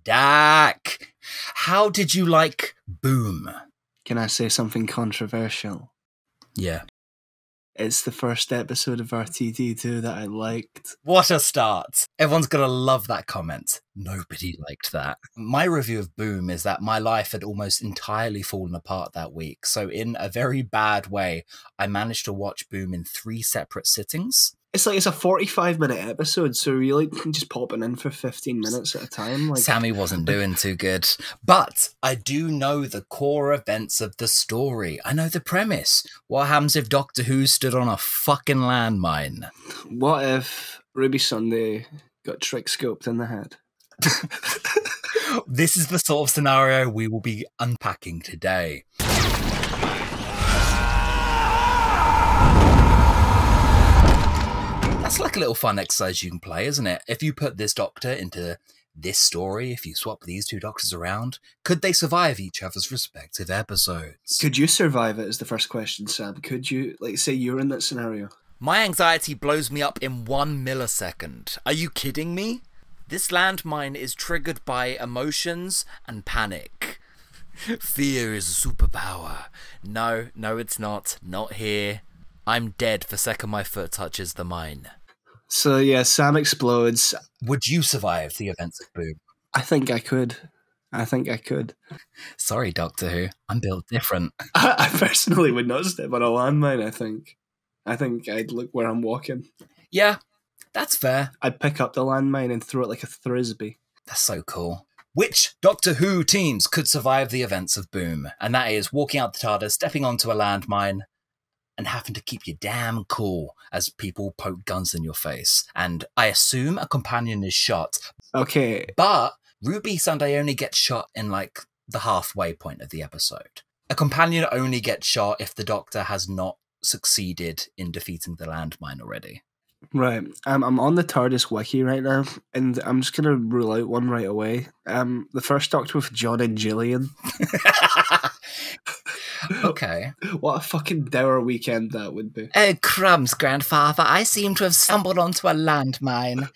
Dak, how did you like Boom? Can I say something controversial? Yeah. It's the first episode of RTD2 that I liked. What a start. Everyone's going to love that comment. Nobody liked that. My review of Boom is that my life had almost entirely fallen apart that week. So in a very bad way, I managed to watch Boom in 3 separate sittings. It's like it's a 45-minute episode, so you're like just popping in for 15 minutes at a time. Like Sammy wasn't doing too good. But I do know the core events of the story. I know the premise. What happens if Doctor Who stood on a fucking landmine? What if Ruby Sunday got trick scoped in the head? This is the sort of scenario we will be unpacking today. That's like a little fun exercise you can play, isn't it? If you put this Doctor into this story, if you swap these 2 Doctors around, could they survive each other's respective episodes? Could you survive it is the first question, Sam. Could you, like, say you're in that scenario? My anxiety blows me up in 1 millisecond. Are you kidding me? This landmine is triggered by emotions and panic. Fear is a superpower. No, it's not. Not here. I'm dead the second my foot touches the mine. So yeah, Sam explodes. Would you survive the events of Boom? I think I could. Sorry, Doctor Who. I'm built different. I personally would not step on a landmine, I think I'd look where I'm walking. Yeah, that's fair. I'd pick up the landmine and throw it like a frisbee. That's so cool. Which Doctor Who teams could survive the events of Boom? And that is walking out the TARDIS, stepping onto a landmine, and having to keep you damn cool as people poke guns in your face. And I assume a companion is shot. Okay. But Ruby Sunday only gets shot in like the halfway point of the episode. A companion only gets shot if the Doctor has not succeeded in defeating the landmine already. Right. I'm on the TARDIS wiki right now, and I'm just going to rule out one right away. The first Doctor with John and Gillian. Okay. What a fucking dour weekend that would be. Oh, crumbs, grandfather. I seem to have stumbled onto a landmine.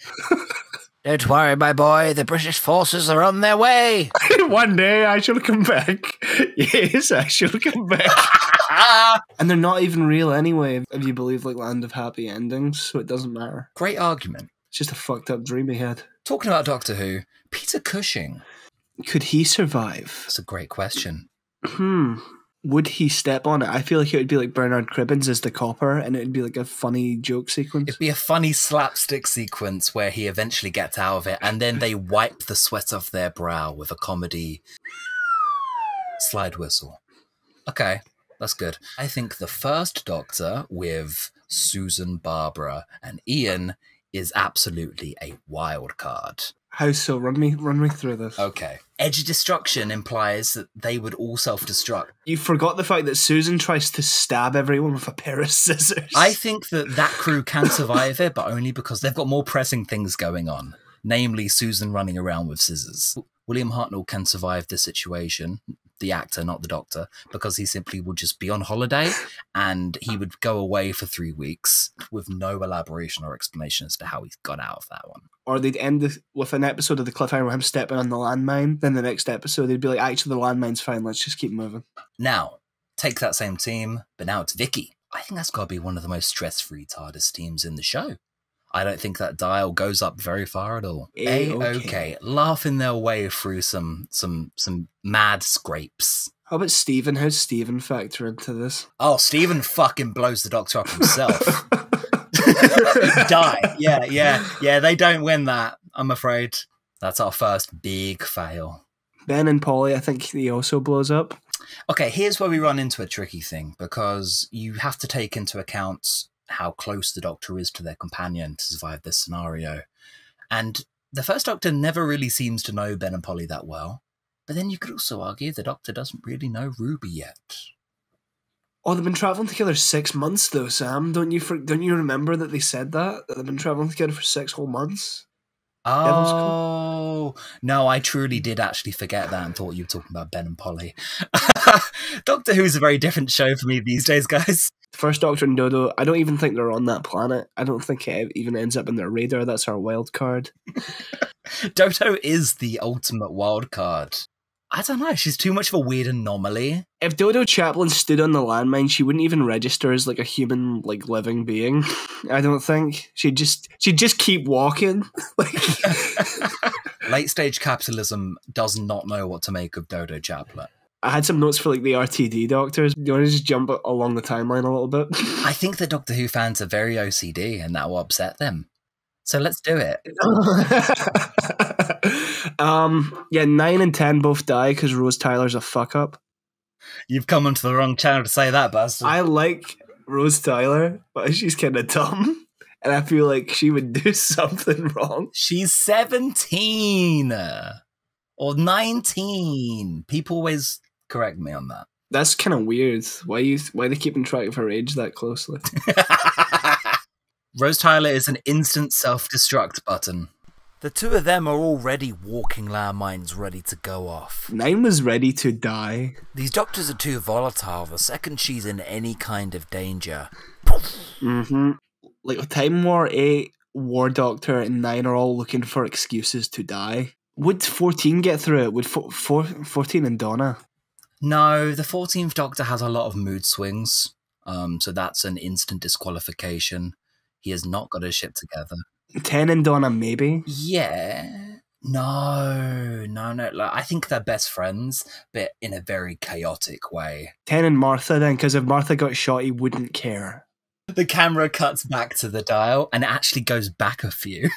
Don't worry, my boy. The British forces are on their way. One day I shall come back. Yes, I shall come back. And they're not even real anyway, if you believe like Land of Happy Endings, so it doesn't matter. Great argument. It's just a fucked up dream he had. Talking about Doctor Who, Peter Cushing. Could he survive? That's a great question. Would he step on it? I feel like it would be like Bernard Cribbins as the copper, and it would be like a funny joke sequence. It'd be a funny slapstick sequence where he eventually gets out of it, and then they wipe the sweat off their brow with a comedy slide whistle. Okay, that's good. I think the first Doctor with Susan, Barbara, and Ian is absolutely a wild card. How so? Run me through this. Okay. Edge of Destruction implies that they would all self-destruct. You forgot the fact that Susan tries to stab everyone with a pair of scissors. I think that crew can survive it, but only because they've got more pressing things going on. Namely, Susan running around with scissors. William Hartnell can survive this situation, the actor, not the Doctor, because he simply would just be on holiday and he would go away for 3 weeks with no elaboration or explanation as to how he got out of that one. Or they'd end with an episode of the cliffhanger with him stepping on the landmine. Then the next episode, they'd be like, actually, the landmine's fine. Let's just keep moving. Now, take that same team, but now it's Vicky. I think that's got to be one of the most stress-free TARDIS teams in the show. I don't think that dial goes up very far at all. A-okay. Laughing their way through some mad scrapes. How about Stephen? How's Stephen factor into this? Oh, Stephen fucking blows the Doctor up himself. Die. Yeah, they don't win that, I'm afraid. That's our first big fail. Ben and Polly, I think he also blows up. Okay, here's where we run into a tricky thing, because you have to take into account how close the Doctor is to their companion to survive this scenario. And the first Doctor never really seems to know Ben and Polly that well. But then you could also argue the Doctor doesn't really know Ruby yet. Oh, they've been travelling together 6 months, though, Sam. Don't you remember that they said that? That they've been travelling together for 6 whole months? Oh, Oh, no, I truly did actually forget that and thought you were talking about Ben and Polly. Doctor Who's a very different show for me these days, guys. First Doctor and Dodo, I don't even think they're on that planet. I don't think it even ends up in their radar. That's our wild card. Dodo is the ultimate wild card. I don't know, she's too much of a weird anomaly. If Dodo Chaplin stood on the landmine, she wouldn't even register as like a human, like living being. I don't think she'd just keep walking. Late stage capitalism does not know what to make of Dodo Chaplin. I had some notes for like the RTD doctors. Do you want to just jump along the timeline a little bit? I think the Doctor Who fans are very OCD, and that will upset them. So let's do it. 9 and 10 both die because Rose Tyler's a fuck up. You've come onto the wrong channel to say that, Bastard. I like Rose Tyler, but she's kind of dumb. And I feel like she would do something wrong. She's 17 or 19. People always correct me on that. That's kind of weird. Why are they keeping track of her age that closely? Rose Tyler is an instant self-destruct button. The two of them are already walking landmines ready to go off. 9 was ready to die. These doctors are too volatile. The second she's in any kind of danger. Like Time War 8, War Doctor, and 9 are all looking for excuses to die. Would 14 get through it? Would 14 and Donna? No, the 14th Doctor has a lot of mood swings. So that's an instant disqualification. He has not got his shit together. 10 and Donna, maybe? Yeah. No. Like, I think they're best friends, but in a very chaotic way. 10 and Martha then, because if Martha got shot, he wouldn't care. The camera cuts back to the dial, and it actually goes back a few.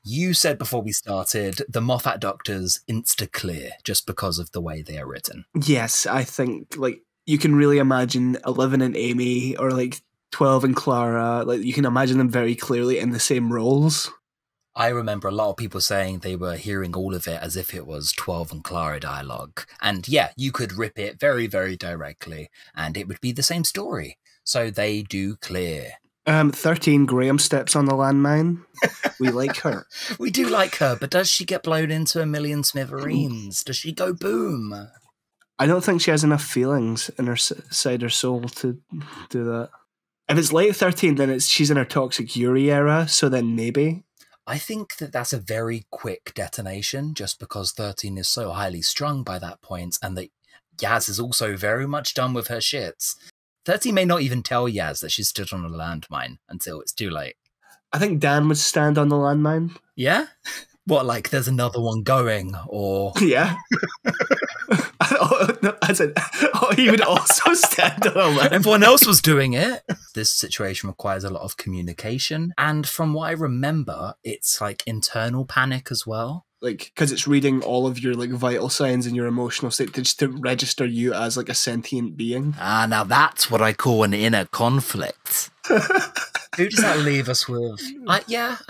You said before we started, the Moffat Doctors insta-clear, just because of the way they are written. Yes, I think, like, you can really imagine 11 and Amy, or, like, 12 and Clara, like you can imagine them very clearly in the same roles. I remember a lot of people saying they were hearing all of it as if it was 12 and Clara dialogue. And yeah, you could rip it very, very directly and it would be the same story. So they do clear. 13, Graham steps on the landmine. We like her. We do like her, but does she get blown into a million smithereens? Does she go boom? I don't think she has enough feelings in her side or soul to do that. If it's late 13, then she's in her Toxic Yuri era, so then maybe. I think that's a very quick detonation, just because 13 is so highly strung by that point, and that Yaz is also very much done with her shits. 13 may not even tell Yaz that she's stood on a landmine until it's too late. I think Dan would stand on the landmine. Yeah? What, like there's another one going, or... Yeah. I said, he would also stand on a landmine. Everyone else was doing it. This situation requires a lot of communication, and from what I remember, it's like internal panic as well. Like, because it's reading all of your like vital signs and your emotional state just to register you as like a sentient being. Ah, now that's what I call an inner conflict. Who does that leave us with? I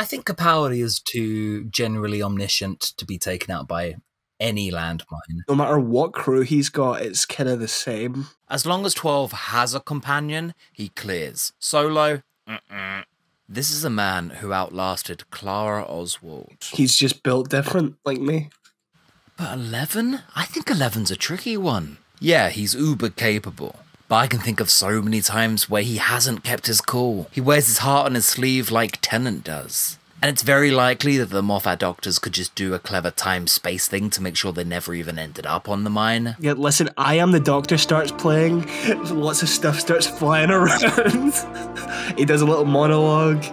think Capaldi is too generally omniscient to be taken out by any landmine. No matter what crew he's got, it's kind of the same. As long as 12 has a companion, he clears. Solo, This is a man who outlasted Clara Oswald. He's just built different, like me. But 11? I think 11's a tricky one. Yeah, he's uber capable. But I can think of so many times where he hasn't kept his cool. He wears his heart on his sleeve like Tennant does. And it's very likely that the Moffat Doctors could just do a clever time-space thing to make sure they never even ended up on the mine. Yeah, listen, I Am the Doctor starts playing, lots of stuff starts flying around. He does a little monologue,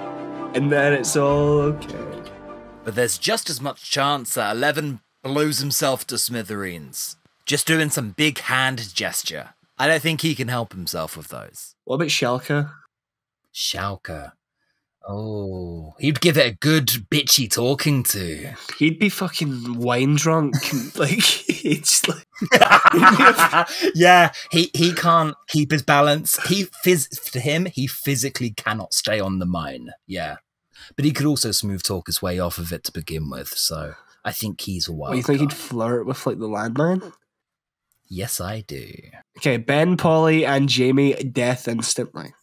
and then it's all okay. But there's just as much chance that 11 blows himself to smithereens. Just doing some big hand gesture. I don't think he can help himself with those. What about Schalke? Schalke. Oh, he'd give it a good bitchy talking to. He'd be fucking wine drunk. Like, it's like... Yeah, he can't keep his balance. To him, he physically cannot stay on the mine. Yeah. But he could also smooth talk his way off of it to begin with, so I think he's a wild What, you think guy. he'd flirt with, like, the landmine? Yes, I do. Okay, Ben, Polly, and Jamie, death instantly.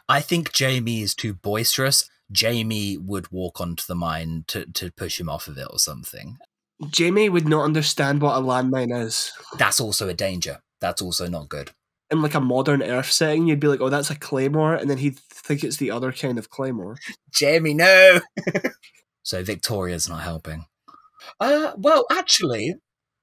I think Jamie is too boisterous. Jamie would walk onto the mine to push him off of it or something. Jamie would not understand what a landmine is. That's also a danger. That's also not good. In like a modern Earth setting, you'd be like, oh, that's a claymore, and then he'd think it's the other kind of claymore. Jamie, no! So Victoria's not helping. Well, actually,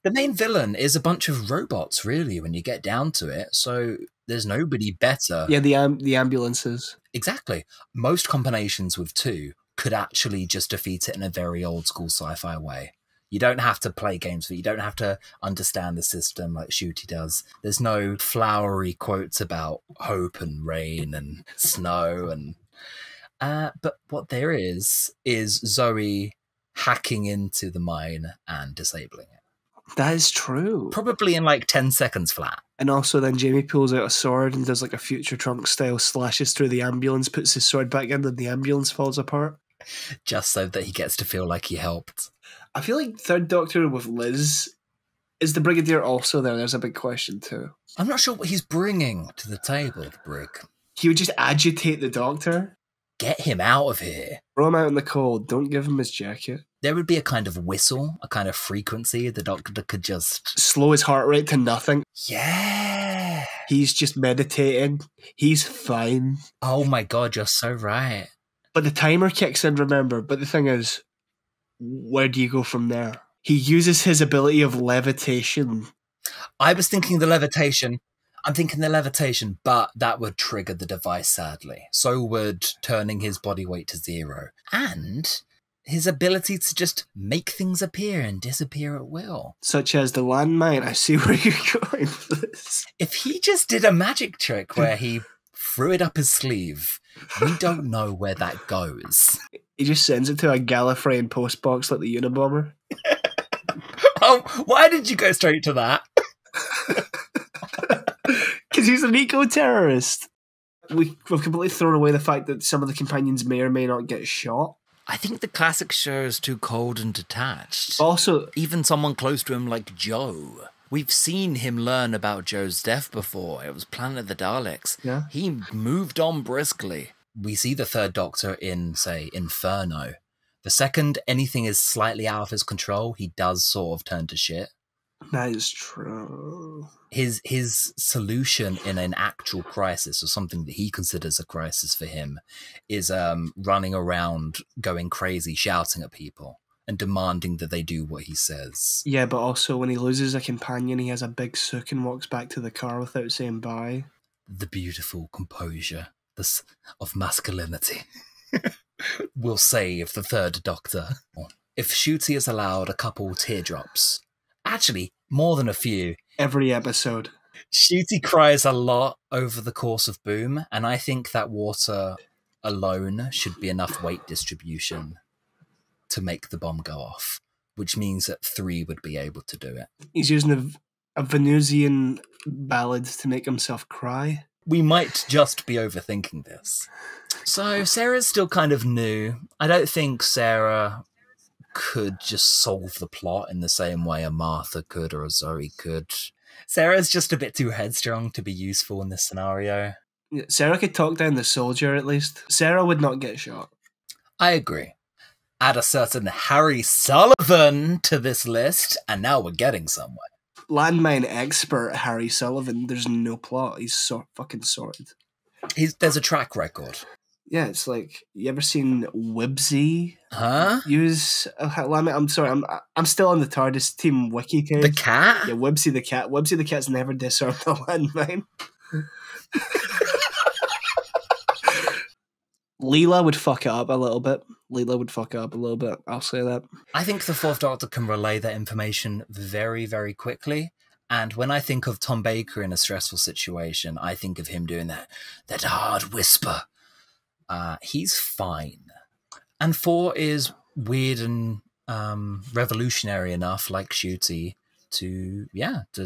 the main villain is a bunch of robots, really, when you get down to it. So there's nobody better. Yeah, the ambulances. Exactly. Most combinations with two could actually just defeat it in a very old school sci-fi way. You don't have to play games with it. You don't have to understand the system like Shooty does. There's no flowery quotes about hope and rain and snow. But what there is Zoe hacking into the mine and disabling it. That is true. Probably in like 10 seconds flat. And also then Jamie pulls out a sword and does like a Future Trunk style slashes through the ambulance, puts his sword back in, and the ambulance falls apart. Just so that he gets to feel like he helped. I feel like Third Doctor with Liz, is the Brigadier also there? There's a big question too. I'm not sure what he's bringing to the table, the Brig. He would just agitate the Doctor. Get him out of here. Throw him out in the cold. Don't give him his jacket. There would be a kind of whistle, a kind of frequency the Doctor could just... slow his heart rate to nothing. Yeah. He's just meditating. He's fine. Oh my God, you're so right. But the timer kicks in, remember. But the thing is, where do you go from there? He uses his ability of levitation. I was thinking the levitation. I'm thinking the levitation, but that would trigger the device, sadly. So would turning his body weight to 0. And his ability to just make things appear and disappear at will. Such as the landmine. I see where you're going with this. If he just did a magic trick where he threw it up his sleeve, we don't know where that goes. He just sends it to a Gallifreyan postbox like the Unabomber. Oh, why did you go straight to that? Because he's an eco-terrorist. We've completely thrown away the fact that some of the companions may or may not get shot. I think the classic show is too cold and detached. Also, even someone close to him like Joe. We've seen him learn about Joe's death before. It was Planet of the Daleks. Yeah. He moved on briskly. We see the Third Doctor in, say, Inferno. The second anything is slightly out of his control, he does sort of turn to shit. That is true. His solution in an actual crisis, or something that he considers a crisis for him, is running around going crazy, shouting at people and demanding that they do what he says. Yeah, but also when he loses a companion, he has a big sook and walks back to the car without saying bye. The beautiful composure of masculinity will save the Third Doctor. If Shooty is allowed a couple teardrops, actually more than a few, every episode, Shooty cries a lot over the course of Boom, and I think that water alone should be enough weight distribution to make the bomb go off, which means that 3 would be able to do it. He's using a Venusian ballad to make himself cry. We might just be overthinking this. So Sarah's still kind of new. I don't think Sarah could just solve the plot in the same way a Martha could or a Zoe could. Sarah's just a bit too headstrong to be useful in this scenario. Sarah could talk down the soldier at least. Sarah would not get shot. I agree. Add a certain Harry Sullivan to this list, and now we're getting somewhere. Landmine expert Harry Sullivan, there's no plot. He's fucking sorted. There's a track record. Yeah, it's like, you ever seen Wibsy? Huh? Use a landmine? I'm sorry, I'm still on the TARDIS team wiki page. The cat? Yeah, Wibsy the cat. Wibsy the cat's never disarmed a landmine. Leela would fuck it up a little bit. I'll say that. I think the Fourth Doctor can relay that information very, very quickly. And when I think of Tom Baker in a stressful situation, I think of him doing that hard whisper. He's fine. And 4 is weird and revolutionary enough, like Shooty, to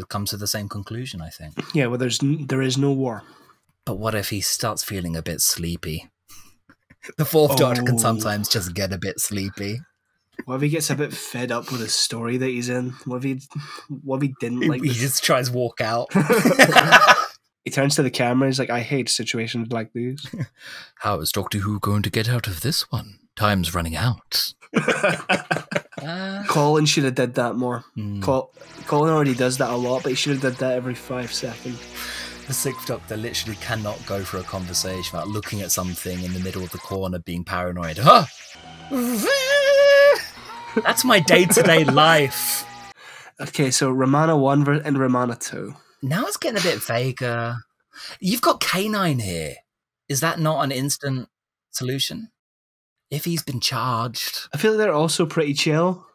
come to the same conclusion, I think. Yeah, well, there is no war. But what if he starts feeling a bit sleepy? The Fourth Doctor can sometimes just get a bit sleepy. What if he gets a bit fed up with the story that he's in? What if he didn't like He just tries to walk out. He turns to the camera. He's like, I hate situations like these. How is Doctor Who going to get out of this one? Time's running out. Colin should have did that more. Hmm. Colin already does that a lot, but he should have did that every 5 seconds. The Sixth Doctor literally cannot go for a conversation without looking at something in the middle of the corner being paranoid. Huh? That's my day-to-day life. Okay, so Romana 1 and Romana 2. Now it's getting a bit vaguer. You've got K9 here. Is that not an instant solution? If he's been charged. I feel like they're also pretty chill.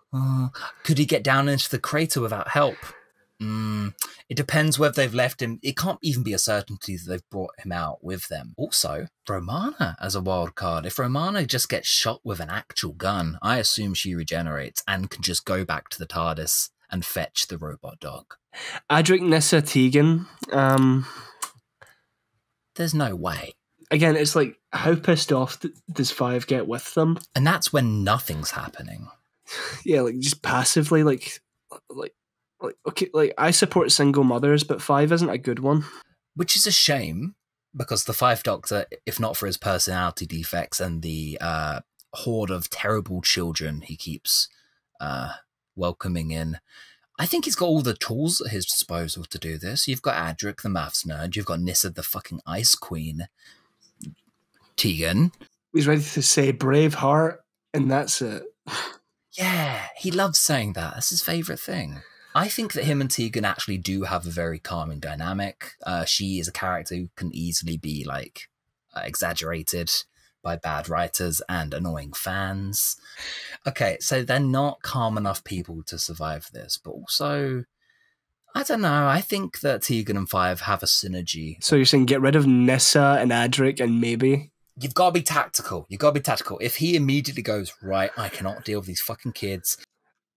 Could he get down into the crater without help? It depends whether they've left him. It can't even be a certainty that they've brought him out with them. Also, Romana as a wild card. If Romana just gets shot with an actual gun, I assume she regenerates and can just go back to the TARDIS and fetch the robot dog. Adric, Nissa, Tegan. There's no way. Again, it's like, how pissed off does 5 get with them? And that's when nothing's happening. Yeah, like just passively, like okay, like I support single mothers, but 5 isn't a good one. Which is a shame, because the 5th Doctor, if not for his personality defects and the horde of terrible children he keeps welcoming in, I think he's got all the tools at his disposal to do this. You've got Adric, the maths nerd. You've got Nissa, the fucking ice queen. Tegan. He's ready to say Braveheart, and that's it. Yeah, he loves saying that. That's his favourite thing. I think that him and Tegan actually do have a very calming dynamic. She is a character who can easily be like exaggerated by bad writers and annoying fans. Okay, so they're not calm enough people to survive this, but also, I don't know, I think that Tegan and 5 have a synergy. So you're saying get rid of Nissa and Adric and maybe... You've got to be tactical. You've got to be tactical. If he immediately goes, right, I cannot deal with these fucking kids.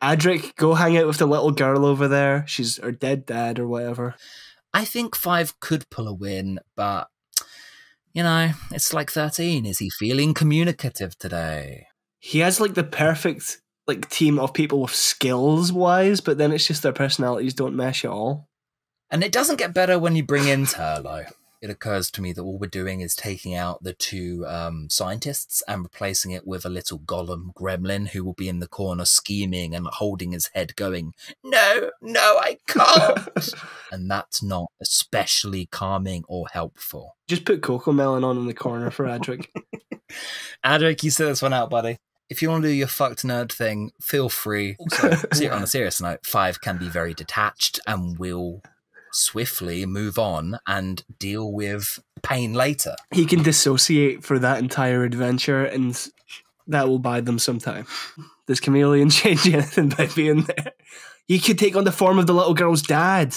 Adric, go hang out with the little girl over there. She's her dead dad or whatever. I think 5 could pull a win, but, you know, it's like 13. Is he feeling communicative today? He has like the perfect like team of people with skills wise, but then it's just their personalities don't mesh at all. And it doesn't get better when you bring in Turlo. It occurs to me that all we're doing is taking out the 2 scientists and replacing it with a little golem gremlin who will be in the corner scheming and holding his head going, no, I can't. And that's not especially calming or helpful. Just put Coco Melon on in the corner for Adric. Adric, you sit this one out, buddy. If you want to do your fucked nerd thing, feel free. Also, on a serious note, 5 can be very detached and will swiftly move on and deal with pain later. He can dissociate for that entire adventure, and that will buy them some time. Does Chameleon change anything by being there? He could take on the form of the little girl's dad.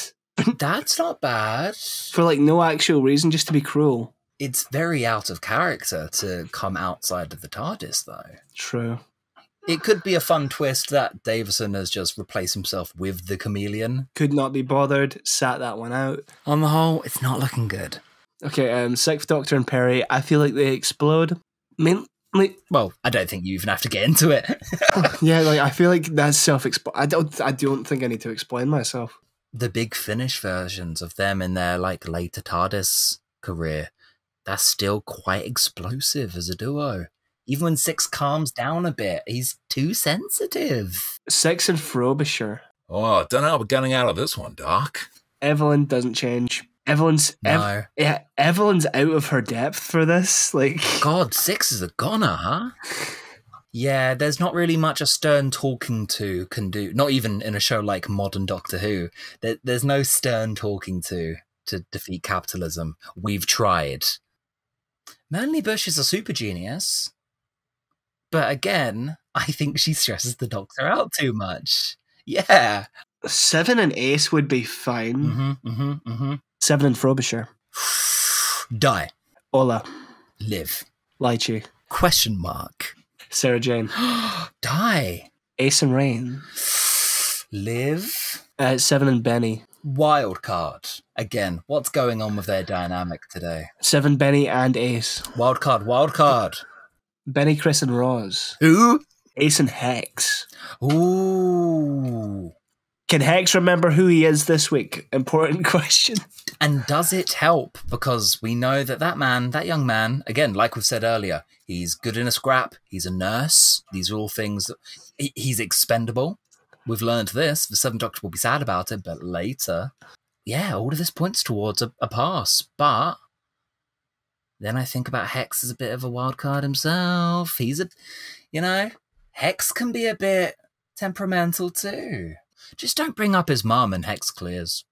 That's not bad. For like no actual reason, just to be cruel. It's very out of character to come outside of the TARDIS, though. True. It could be a fun twist that Davison has just replaced himself with the chameleon. Could not be bothered. Sat that one out. On the whole, it's not looking good. Okay, 6th Doctor and Perry, I feel like they explode. Mainly... Well, I don't think you even have to get into it. Yeah, like I feel like that's I don't think I need to explain myself. The Big Finish versions of them in their like later TARDIS career, that's still quite explosive as a duo. Even when 6 calms down a bit, he's too sensitive. 6 and Frobisher. Oh, I don't know how we're getting out of this one, Doc. Evelyn doesn't change. Evelyn's out of her depth for this. Like, God, 6 is a goner, huh? Yeah, there's not really much a stern talking to can do. Not even in a show like modern Doctor Who. There's no stern talking to defeat capitalism. We've tried. Melanie Bush is a super genius. But again, I think she stresses the Doctor out too much. Yeah. 7 and Ace would be fine. 7 and Frobisher. Die. Ola. Live. Lychee. Question mark. Sarah Jane. Die. Ace and Rain. Live. 7 and Benny. Wild card. Again, what's going on with their dynamic today? 7, Benny and Ace. Wild card. Benny, Chris and Roz. Who? Ace and Hex. Ooh. Can Hex remember who he is this week? Important question. And does it help? Because we know that young man, again, like we've said earlier, he's good in a scrap, he's a nurse. These are all things that he's expendable. We've learned this. The Seventh Doctor will be sad about it, but later, yeah, all of this points towards a pass. But then I think about Hex as a bit of a wild card himself. Hex can be a bit temperamental too. Just don't bring up his mum and Hex clears.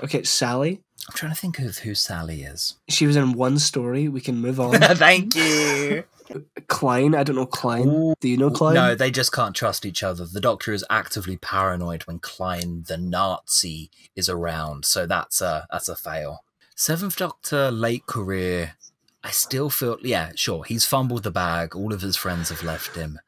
Okay, Sally. I'm trying to think of who Sally is. She was in one story. We can move on. Thank you. Klein. I don't know Klein. Ooh, do you know Klein? No, they just can't trust each other. The Doctor is actively paranoid when Klein, the Nazi, is around. So that's a fail. Seventh Doctor, late career. I still feel, yeah, sure, he's fumbled the bag. All of his friends have left him.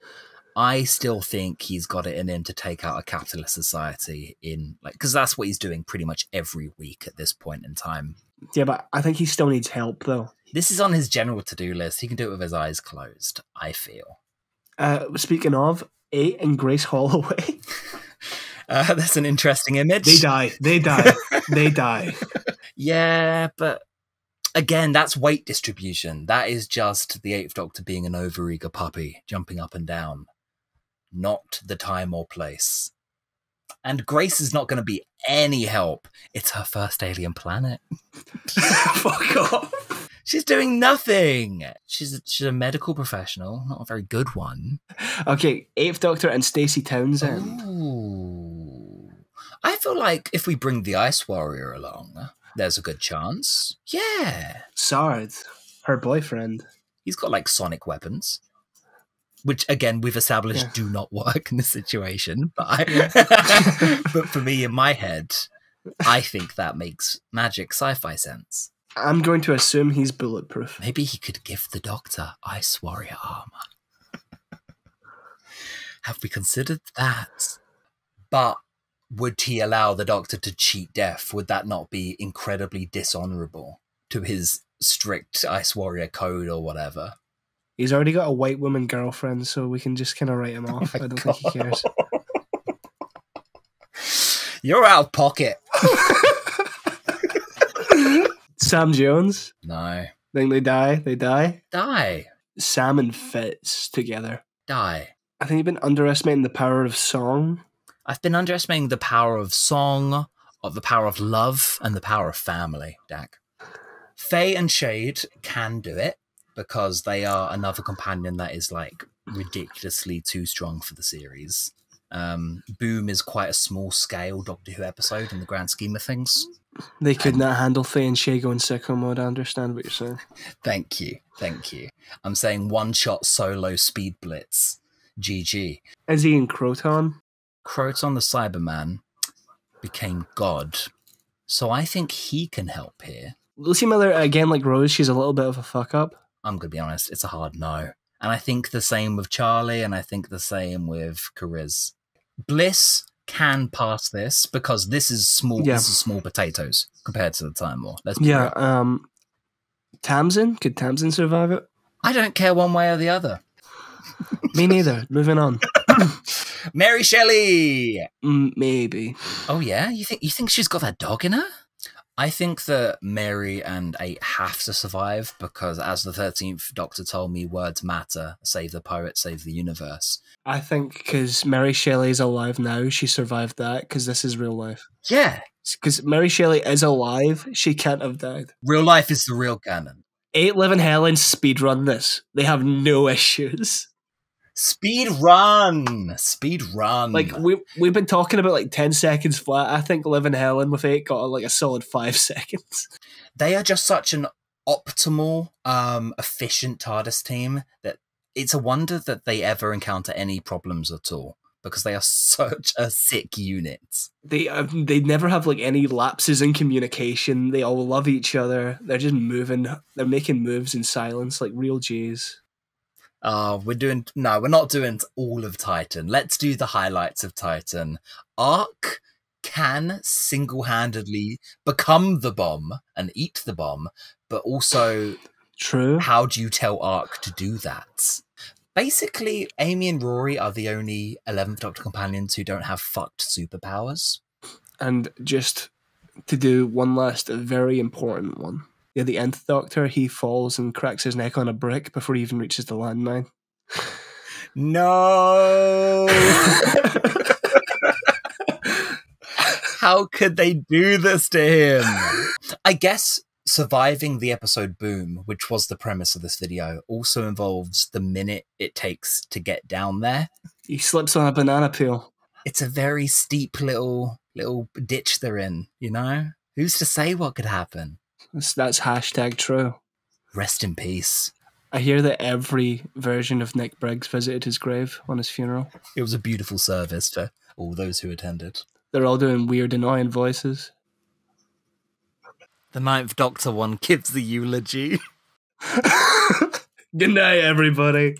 I still think he's got it in him to take out a capitalist society because that's what he's doing pretty much every week at this point in time. Yeah, but I think he still needs help, though. This is on his general to-do list. He can do it with his eyes closed, I feel. Speaking of, 8 and Grace Holloway. That's an interesting image. They die. Yeah, but again, that's weight distribution. That is just the Eighth Doctor being an overeager puppy, jumping up and down. Not the time or place. And Grace is not going to be any help. It's her first alien planet. Fuck off. She's doing nothing. She's a medical professional, not a very good one. Okay, 8th Doctor and Stacey Townsend. Ooh. I feel like if we bring the Ice Warrior along, there's a good chance. Yeah. Sard, her boyfriend. He's got like sonic weapons. Which, again, we've established do not work in this situation. But but for me, in my head, I think that makes magic sci-fi sense. I'm going to assume he's bulletproof. Maybe he could give the Doctor Ice Warrior armor. Have we considered that? But would he allow the Doctor to cheat death? Would that not be incredibly dishonourable to his strict Ice Warrior code or whatever? He's already got a white woman girlfriend, so we can just kind of write him off. I don't think he cares. You're out of pocket. Sam Jones? No. Think they die? They die? Die. Sam and Fitz together. Die. I think you've been underestimating the power of song. I've been underestimating the power of song, of the power of love, and the power of family, Dak. Faye and Shade can do it, because they are another companion that is like ridiculously too strong for the series. Boom is quite a small scale Doctor Who episode in the grand scheme of things. They could not handle Faye and Shay going sicko mode. I understand what you're saying. Thank you. I'm saying one-shot solo speed blitz. GG. Is he in Croton? Croton the Cyberman became God. So I think he can help here. Lucy Miller, again, like Rose, she's a little bit of a fuck-up. I'm going to be honest, it's a hard no. And I think the same with Charlie, and I think the same with Kariz. Bliss can pass this, because this is small small potatoes compared to the Time War. Let's be real. Tamsin? Could Tamsin survive it? I don't care one way or the other. Me neither. Moving on. Mary Shelley! Maybe. Oh yeah? You think she's got that dog in her? I think that Mary and 8 have to survive because, as the 13th Doctor told me, words matter. Save the poet, save the universe. I think because Mary Shelley's alive now, she survived that because this is real life. Yeah. Because Mary Shelley is alive, she can't have died. Real life is the real canon. 8 Live in Helen speedrun this. They have no issues. Speed run. Like we've been talking about like 10 seconds flat. I think Live in Helen with 8 got like a solid 5 seconds. They are just such an optimal, efficient TARDIS team that it's a wonder that they ever encounter any problems at all, because they are such a sick unit. They never have like any lapses in communication. They all love each other. They're just moving. They're making moves in silence like real G's. We're not doing all of Titan. Let's do the highlights of Titan. Ark can single-handedly become the bomb and eat the bomb, but also, true. How do you tell Ark to do that? Basically, Amy and Rory are the only 11th Doctor companions who don't have fucked superpowers. And just to do one last very important one. Yeah, the Nth Doctor, he falls and cracks his neck on a brick before he even reaches the landmine. No! How could they do this to him? I guess surviving the episode Boom, which was the premise of this video, also involves the minute it takes to get down there. He slips on a banana peel. It's a very steep little ditch they're in, you know? Who's to say what could happen? That's hashtag true. Rest in peace. I hear that every version of Nick Briggs visited his grave on his funeral. It was a beautiful service for all those who attended. They're all doing weird, annoying voices. The Ninth Doctor one gives the eulogy. Good night, everybody.